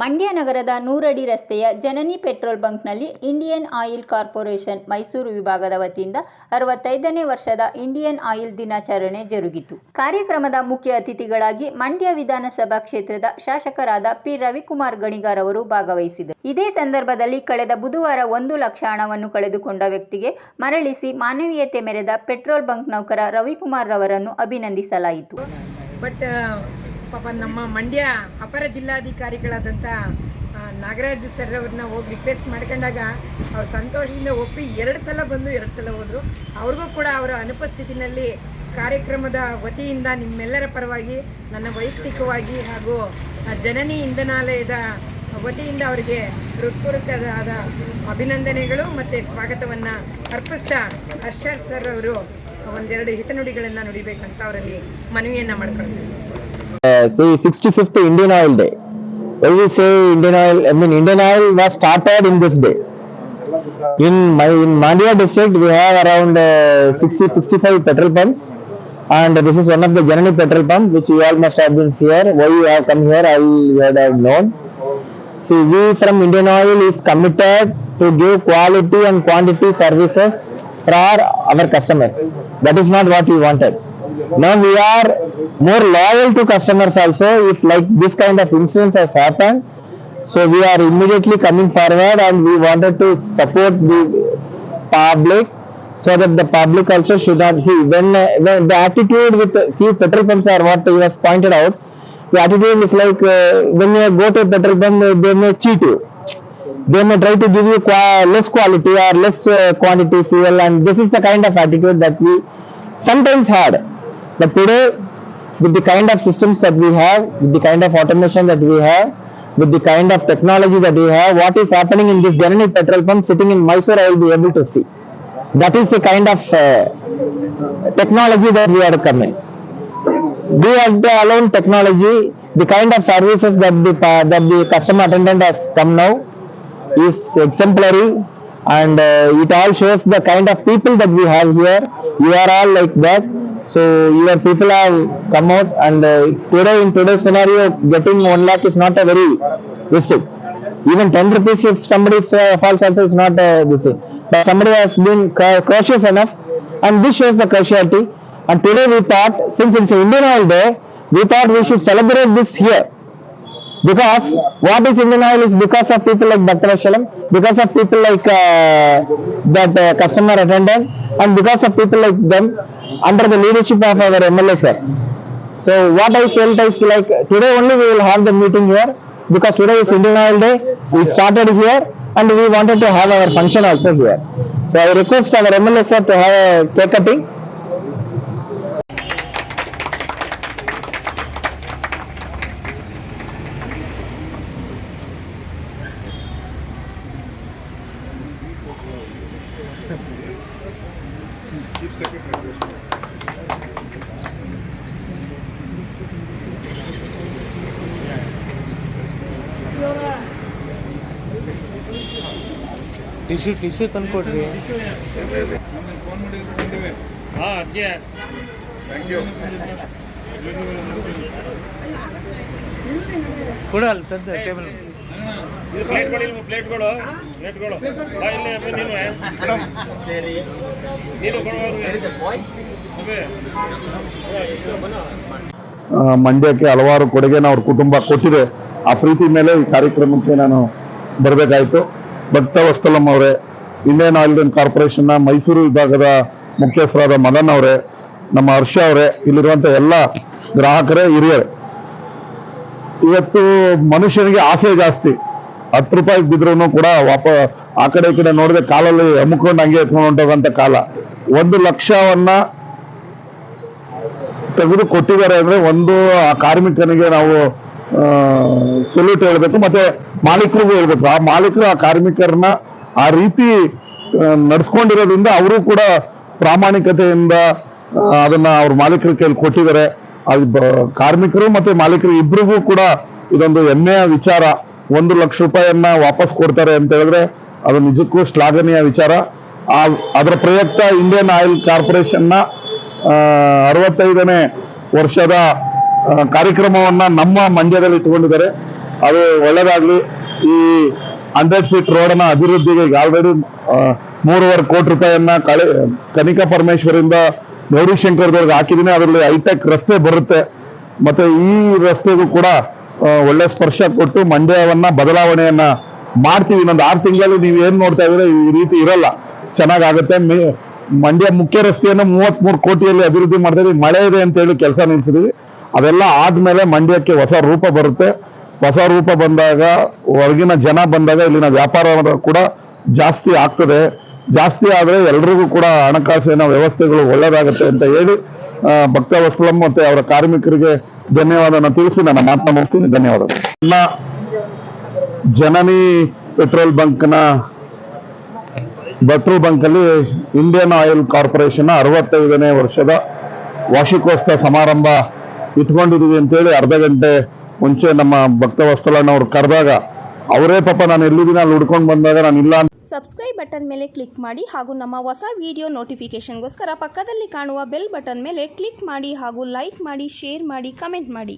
ಮಂಡ್ಯ ನಗರದ 100 ಅಡಿ ರಸ್ತೆಯ ಜನನಿ ಪೆಟ್ರೋಲ್ ಬಂಕ್ನಲ್ಲಿ ಇಂಡಿಯನ್ ಆಯಿಲ್ ಕಾರ್ಪೊರೇಷನ್ ಮೈಸೂರು ವಿಭಾಗದ ವತಿಯಿಂದ 65ನೇ ವರ್ಷದ ಇಂಡಿಯನ್ ಆಯಿಲ್ ದಿನಾಚರಣೆ ಜರುಗಿತು. ಕಾರ್ಯಕ್ರಮದ ಮುಖ್ಯ ಅತಿಥಿಗಳಾಗಿ ಮಂಡ್ಯ ವಿಧಾನಸಭಾ ಕ್ಷೇತ್ರದ ಶಾಸಕರಾದ ಪಿ. ರವಿಕುಮಾರ್ ಗಣಿಗಾರ್ ಅವರು ಭಾಗವಹಿಸಿದರು. ಇದೇ ಸಂದರ್ಭದಲ್ಲಿ ಕಳೆದ ಬುಧವಾರ 1 ಲಕ್ಷ ಹಣವನ್ನು ಕಳೆದುಕೊಂಡ ವ್ಯಕ್ತಿಗೆ ಮರಳಿಸಿ ಮಾನವೀಯತೆ ಮೆರೆದ ಪೆಟ್ರೋಲ್ ಬಂಕ್ ನೌಕರ ರವಿಕುಮಾರ್ ರವರನ್ನು ಅಭಿನಂದಿಸಲಾಯಿತು. ಪಾಪ ನಮ್ಮ ಮಂಡ್ಯ ಅಪರ ಜಿಲ್ಲಾಧಿಕಾರಿಗಳಾದಂಥ ನಾಗರಾಜ್ ಸರ್ ಅವ್ರನ್ನ ಹೋಗಿ ರಿಕ್ವೆಸ್ಟ್ ಮಾಡ್ಕೊಂಡಾಗ ಅವ್ರು ಸಂತೋಷದಿಂದ ಒಪ್ಪಿ 2 ಸಲ ಬಂದು 2 ಸಲ ಹೋದರು. ಅವ್ರಿಗೂ ಕೂಡ ಅವರ ಅನುಪಸ್ಥಿತಿನಲ್ಲಿ ಕಾರ್ಯಕ್ರಮದ ವತಿಯಿಂದ ನಿಮ್ಮೆಲ್ಲರ ಪರವಾಗಿ ನನ್ನ ವೈಯಕ್ತಿಕವಾಗಿ ಹಾಗೂ ಜನನಿ ಇಂಧನಾಲಯದ ವತಿಯಿಂದ ಅವರಿಗೆ ಹೃತ್ಪೂರ್ವಕವಾದ ಅಭಿನಂದನೆಗಳು ಮತ್ತು ಸ್ವಾಗತವನ್ನು ಅರ್ಪಿಸ್ತಾ ಹರ್ಷದ್ ಸರ್ ಅವರು ಒಂದೆರಡು ಹಿತನುಡಿಗಳನ್ನು ನುಡಿಬೇಕಂತ ಅವರಲ್ಲಿ ಮನವಿಯನ್ನು ಮಾಡ್ಕೊಳ್ತಾರೆ. Say 65th Indian Oil Day. When we say Indian Oil, I mean Indian Oil was started in this day. In Mandya district, we have around 60-65 petrol pumps, and this is one of the Janani petrol pump, which you all must have been here. Why you have come here, I would have known. See, we from Indian Oil is committed to give quality and quantity services for our customers. That is not what we wanted. Now we are more loyal to customers also if like this kind of incidents has happened. So we are immediately coming forward and we wanted to support the public so that the public also should not see when the attitude with few petrol pumps are what was pointed out. The attitude is like when you go to a petrol pump, they may cheat you. They may try to give you less quality or less quantity fuel, and this is the kind of attitude that we sometimes had. But today, with the kind of systems that we have, with the kind of automation that we have, with the kind of technology that we have, what is happening in this Janani petrol pump sitting in Mysore, I will be able to see. That is the kind of technology that we are coming. We have the alone technology, the kind of services that the customer attendant has come now is exemplary, and it all shows the kind of people that we have here. You are all like that. So your people have come out, and today in today's scenario, getting 1 lakh is not a very risky. Even 10 rupees if somebody falls also is not this thing. But somebody has been cautious enough, and this shows the causality. And today we thought, since it's Indian Oil Day, we thought we should celebrate this here. Because what is Indian Oil is because of people like Dr. Shalam, because of people like that customer attendant, and because of people like them under the leadership of our MLA sir. So what I felt is like today only we will have the meeting here because today is Indian Oil Day. So it started here and we wanted to have our function also here. So I request our MLA sir to have a cake cutting. Chief Secretary. Tissue ತಂದ್ಕೊಡ್ರಿ. ಕೊಡ ಅಲ್ಲಿ ತಂದ table ಪ್ಲೇಟ್ಗಳು ಮಂಡ್ಯಕ್ಕೆ ಹಲವಾರು ಕೊಡುಗೆನ ಅವ್ರ ಕುಟುಂಬ ಕೊಟ್ಟಿದೆ. ಆ ಪ್ರೀತಿ ಮೇಲೆ ಈ ಕಾರ್ಯಕ್ರಮಕ್ಕೆ ನಾನು ಬರಬೇಕಾಯಿತು. ಭಕ್ತವತ್ಸಲಂ ಅವರೇ, ಇಂಡಿಯನ್ ಆಯಿಲ್ ಕಾರ್ಪೊರೇಷನ್ ನ ಮೈಸೂರು ವಿಭಾಗದ ಮುಖ್ಯಸ್ಥರಾದ ಮದನ್ ಅವರೇ, ನಮ್ಮ ಹರ್ಷ ಅವರೇ, ಇಲ್ಲಿರುವಂತ ಎಲ್ಲ ಗ್ರಾಹಕರೇ, ಹಿರಿಯರೇ, ಇವತ್ತು ಮನುಷ್ಯನಿಗೆ ಆಸೆ ಜಾಸ್ತಿ. 10 ರೂಪಾಯಿ ಬಿದ್ರೂ ಕೂಡ ಆ ಕಡೆ ಈ ಕಡೆ ನೋಡಿದ್ರೆ ಕಾಲಲ್ಲಿ ಅಮ್ಕೊಂಡು ಹಂಗೆ ಎತ್ಕೊಂಡು ಹೊಂಟೋಗಂತ ಕಾಲ. 1 ಲಕ್ಷವನ್ನ ತೆಗೆದು ಕೊಟ್ಟಿದ್ದಾರೆ ಅಂದ್ರೆ ಒಂದು ಆ ಕಾರ್ಮಿಕನಿಗೆ ನಾವು ಸೆಲ್ಯೂಟ್ ಹೇಳ್ಬೇಕು, ಮತ್ತೆ ಮಾಲೀಕರಿಗೂ ಹೇಳ್ಬೇಕು. ಆ ಮಾಲೀಕರು ಆ ಕಾರ್ಮಿಕರನ್ನ ಆ ರೀತಿ ನಡ್ಸ್ಕೊಂಡಿರೋದ್ರಿಂದ ಅವರು ಕೂಡ ಪ್ರಾಮಾಣಿಕತೆಯಿಂದ ಅದನ್ನ ಅವ್ರ ಮಾಲೀಕರ ಕೈಲಿ ಕೊಟ್ಟಿದ್ದಾರೆ. ಕಾರ್ಮಿಕರು ಮತ್ತೆ ಮಾಲೀಕರು ಇಬ್ಬರಿಗೂ ಕೂಡ ಇದೊಂದು ಹೆಮ್ಮೆಯ ವಿಚಾರ. 1 ಲಕ್ಷ ರೂಪಾಯಿಯನ್ನ ವಾಪಸ್ ಕೊಡ್ತಾರೆ ಅಂತ ಹೇಳಿದ್ರೆ ಅದು ನಿಜಕ್ಕೂ ಶ್ಲಾಘನೀಯ ವಿಚಾರ. ಅದರ ಪ್ರಯುಕ್ತ ಇಂಡಿಯನ್ ಆಯಿಲ್ ಕಾರ್ಪೊರೇಷನ್ ನ 65ನೇ ವರ್ಷದ ಕಾರ್ಯಕ್ರಮವನ್ನ ನಮ್ಮ ಮಂಡ್ಯದಲ್ಲಿ ಇಟ್ಟುಕೊಂಡಿದ್ದಾರೆ. ಅದು ಒಳ್ಳೇದಾಗ್ಲಿ. ಈ 100 ಫೀಟ್ ರೋಡ್ನ ಅಭಿವೃದ್ಧಿಗೆ ಈಗ ಆಲ್ರೆಡಿ 3.5 ಕೋಟಿ ರೂಪಾಯಿಯನ್ನ ಕನಿಕಾ ಪರಮೇಶ್ವರಿಂದ ಗೌರಿಶಂಕರ್ದವ್ರಿಗೆ ಹಾಕಿದೀನಿ. ಅದರಲ್ಲಿ ಹೈಟೆಕ್ ರಸ್ತೆ ಬರುತ್ತೆ. ಮತ್ತೆ ಈ ರಸ್ತೆಗೂ ಕೂಡ ಒಳ್ಳೆ ಸ್ಪರ್ಶ ಕೊಟ್ಟು ಮಂಡ್ಯವನ್ನ ಬದಲಾವಣೆಯನ್ನ ಮಾಡ್ತೀವಿ. ಇನ್ನೊಂದು 6 ತಿಂಗಳಲ್ಲಿ ನೀವು ಏನ್ ನೋಡ್ತಾ ಇದ್ರೆ ಈ ರೀತಿ ಇರಲ್ಲ, ಚೆನ್ನಾಗಾಗುತ್ತೆ. ಮಂಡ್ಯ ಮುಖ್ಯ ರಸ್ತೆಯನ್ನು 33 ಕೋಟಿಯಲ್ಲಿ ಅಭಿವೃದ್ಧಿ ಮಾಡ್ತಾ ಇದೀವಿ. ಮಳೆ ಇದೆ ಅಂತ ಹೇಳಿ ಕೆಲಸ ನಿಲ್ಸಿದೀವಿ. ಅದೆಲ್ಲ ಆದ್ಮೇಲೆ ಮಂಡ್ಯಕ್ಕೆ ಹೊಸ ರೂಪ ಬರುತ್ತೆ. ಹೊಸ ರೂಪ ಬಂದಾಗ, ಹೊರಗಿನ ಜನ ಬಂದಾಗ ಇಲ್ಲಿನ ವ್ಯಾಪಾರ ಕೂಡ ಜಾಸ್ತಿ ಆಗ್ತದೆ. ಜಾಸ್ತಿ ಆದ್ರೆ ಎಲ್ರಿಗೂ ಕೂಡ ಹಣಕಾಸಿನ ವ್ಯವಸ್ಥೆಗಳು ಒಳ್ಳೆದಾಗುತ್ತೆ ಅಂತ ಹೇಳಿ ಭಕ್ತವತ್ಸಲಂ ಮತ್ತೆ ಅವರ ಕಾರ್ಮಿಕರಿಗೆ ಧನ್ಯವಾದನ ತಿಳಿಸಿ ನನ್ನ ಮಾತನ್ನ ಮುಗಿಸ್ತೀನಿ. ಧನ್ಯವಾದಗಳು. ಜನನಿ ಪೆಟ್ರೋಲ್ ಬಂಕ್ ಅಲ್ಲಿ ಇಂಡಿಯನ್ ಆಯಿಲ್ ಕಾರ್ಪೊರೇಷನ್ 65ನೇ ವರ್ಷದ ವಾರ್ಷಿಕೋತ್ಸವ ಸಮಾರಂಭ ಇಟ್ಕೊಂಡಿದೀವಿ ಅಂತೇಳಿ ಅರ್ಧ ಗಂಟೆ ಮುಂಚೆ ನಮ್ಮ ಭಕ್ತವತ್ಸಲನವ್ರು ಕರೆದಾಗ, ಅವರೇ ಪಾಪ ನಾನು ಎಲ್ಲಿದ್ದೀನಿ ಅಲ್ಲಿ ಹುಡ್ಕೊಂಡು ಬಂದಾಗ ನಾನು ಇಲ್ಲ ಅಂತ. ಸಬ್ಸ್ಕ್ರೈಬ್ ಬಟನ್ ಮೇಲೆ ಕ್ಲಿಕ್ ಮಾಡಿ ಹಾಗೂ ನಮ್ಮ ಹೊಸ ವಿಡಿಯೋ ನೋಟಿಫಿಕೇಶನ್ಗೋಸ್ಕರ ಪಕ್ಕದಲ್ಲಿ ಕಾಣುವ ಬೆಲ್ ಬಟನ್ ಮೇಲೆ ಕ್ಲಿಕ್ ಮಾಡಿ ಹಾಗೂ ಲೈಕ್ ಮಾಡಿ, ಶೇರ್ ಮಾಡಿ, ಕಮೆಂಟ್ ಮಾಡಿ.